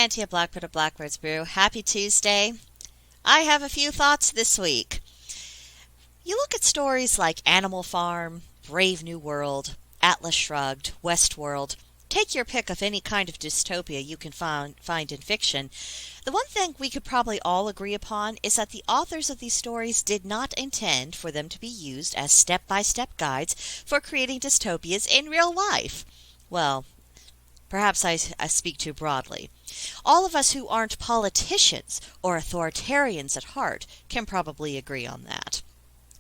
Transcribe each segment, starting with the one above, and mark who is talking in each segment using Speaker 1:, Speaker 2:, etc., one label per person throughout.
Speaker 1: Auntie of Blackbird of Blackbird's Brew. Happy Tuesday. I have a few thoughts this week. You look at stories like Animal Farm, Brave New World, Atlas Shrugged, Westworld. Take your pick of any kind of dystopia you can find in fiction. The one thing we could probably all agree upon is that the authors of these stories did not intend for them to be used as step-by-step guides for creating dystopias in real life. Well, perhaps I speak too broadly. All of us who aren't politicians or authoritarians at heart can probably agree on that.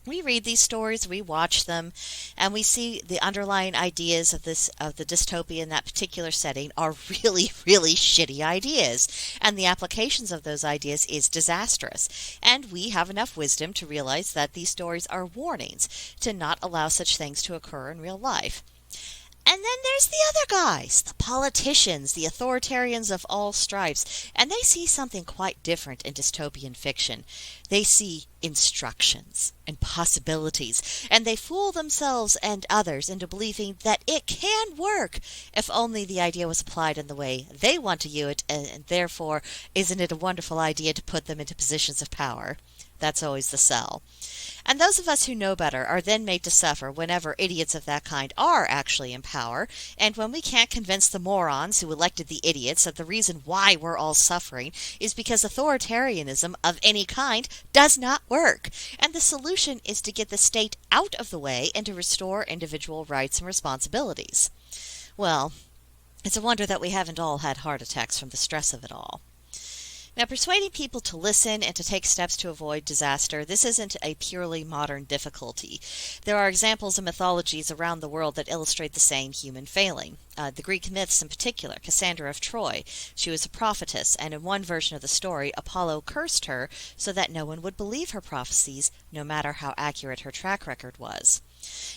Speaker 1: We read these stories, we watch them, and we see the underlying ideas of the dystopia in that particular setting are really, really shitty ideas, and the applications of those ideas is disastrous. And we have enough wisdom to realize that these stories are warnings to not allow such things to occur in real life. And then there's the other guys, the politicians, the authoritarians of all stripes, and they see something quite different in dystopian fiction. They see instructions and possibilities, and they fool themselves and others into believing that it can work if only the idea was applied in the way they want to use it, and therefore, isn't it a wonderful idea to put them into positions of power? That's always the sell. And those of us who know better are then made to suffer whenever idiots of that kind are actually in power, and when we can't convince the morons who elected the idiots that the reason why we're all suffering is because authoritarianism of any kind does not work, and the solution is to get the state out of the way and to restore individual rights and responsibilities. Well, it's a wonder that we haven't all had heart attacks from the stress of it all. Now, persuading people to listen and to take steps to avoid disaster, this isn't a purely modern difficulty. There are examples in mythologies around the world that illustrate the same human failing. The Greek myths in particular, Cassandra of Troy. She was a prophetess, and in one version of the story, Apollo cursed her so that no one would believe her prophecies, no matter how accurate her track record was.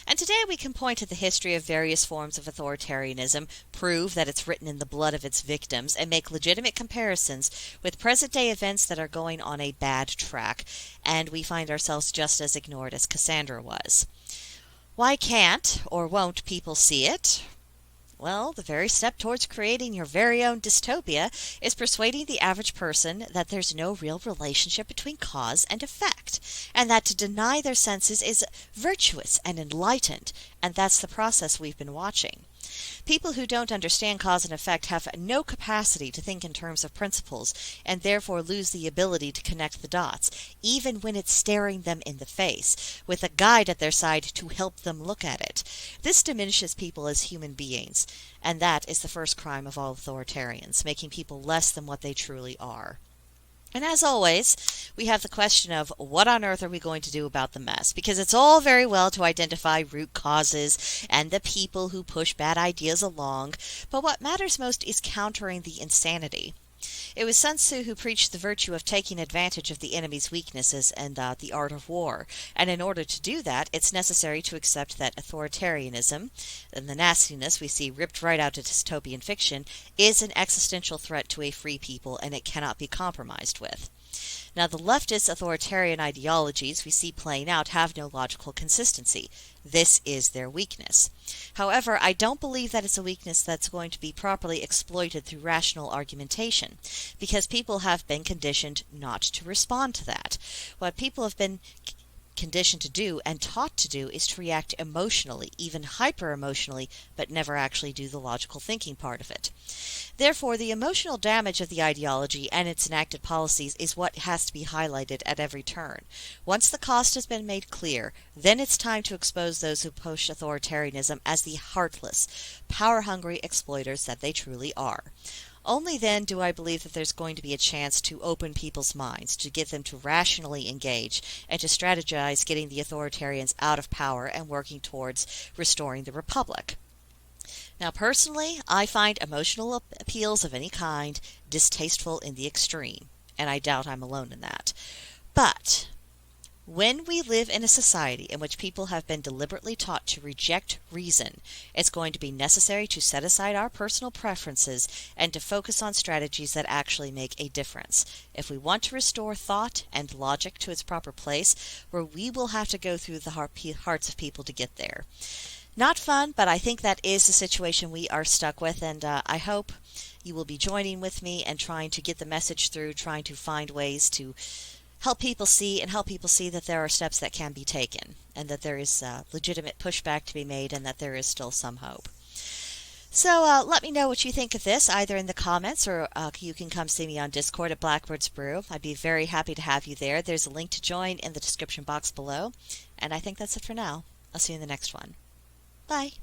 Speaker 1: And today we can point to the history of various forms of authoritarianism, prove that it's written in the blood of its victims, and make legitimate comparisons with present-day events that are going on a bad track, and we find ourselves just as ignored as Cassandra was. Why can't or won't people see it? Well, the very step towards creating your very own dystopia is persuading the average person that there's no real relationship between cause and effect, and that to deny their senses is virtuous and enlightened, and that's the process we've been watching. People who don't understand cause and effect have no capacity to think in terms of principles, and therefore lose the ability to connect the dots, even when it's staring them in the face, with a guide at their side to help them look at it. This diminishes people as human beings, and that is the first crime of all authoritarians, making people less than what they truly are. And as always, we have the question of what on earth are we going to do about the mess? Because it's all very well to identify root causes and the people who push bad ideas along, but what matters most is countering the insanity. It was Sun Tzu who preached the virtue of taking advantage of the enemy's weaknesses and the art of war. And in order to do that, it's necessary to accept that authoritarianism, and the nastiness we see ripped right out of dystopian fiction, is an existential threat to a free people, and it cannot be compromised with. Now, the leftist authoritarian ideologies we see playing out have no logical consistency. This is their weakness. However, I don't believe that it's a weakness that's going to be properly exploited through rational argumentation, because people have been conditioned not to respond to that. What people have been conditioned to do and taught to do is to react emotionally, even hyper-emotionally, but never actually do the logical thinking part of it. Therefore, the emotional damage of the ideology and its enacted policies is what has to be highlighted at every turn. Once the cost has been made clear, then it's time to expose those who push authoritarianism as the heartless, power-hungry exploiters that they truly are. Only then do I believe that there's going to be a chance to open people's minds, to get them to rationally engage, and to strategize getting the authoritarians out of power and working towards restoring the republic. Now, personally, I find emotional appeals of any kind distasteful in the extreme, and I doubt I'm alone in that. But when we live in a society in which people have been deliberately taught to reject reason, it's going to be necessary to set aside our personal preferences and to focus on strategies that actually make a difference. If we want to restore thought and logic to its proper place, where we will have to go through the hearts of people to get there. Not fun, but I think that is the situation we are stuck with, and I hope you will be joining with me and trying to get the message through, trying to find ways to help people see that there are steps that can be taken, and that there is legitimate pushback to be made, and that there is still some hope. So let me know what you think of this, either in the comments or you can come see me on Discord at Blackbird's Brew. I'd be very happy to have you there. There's a link to join in the description box below. And I think that's it for now. I'll see you in the next one. Bye.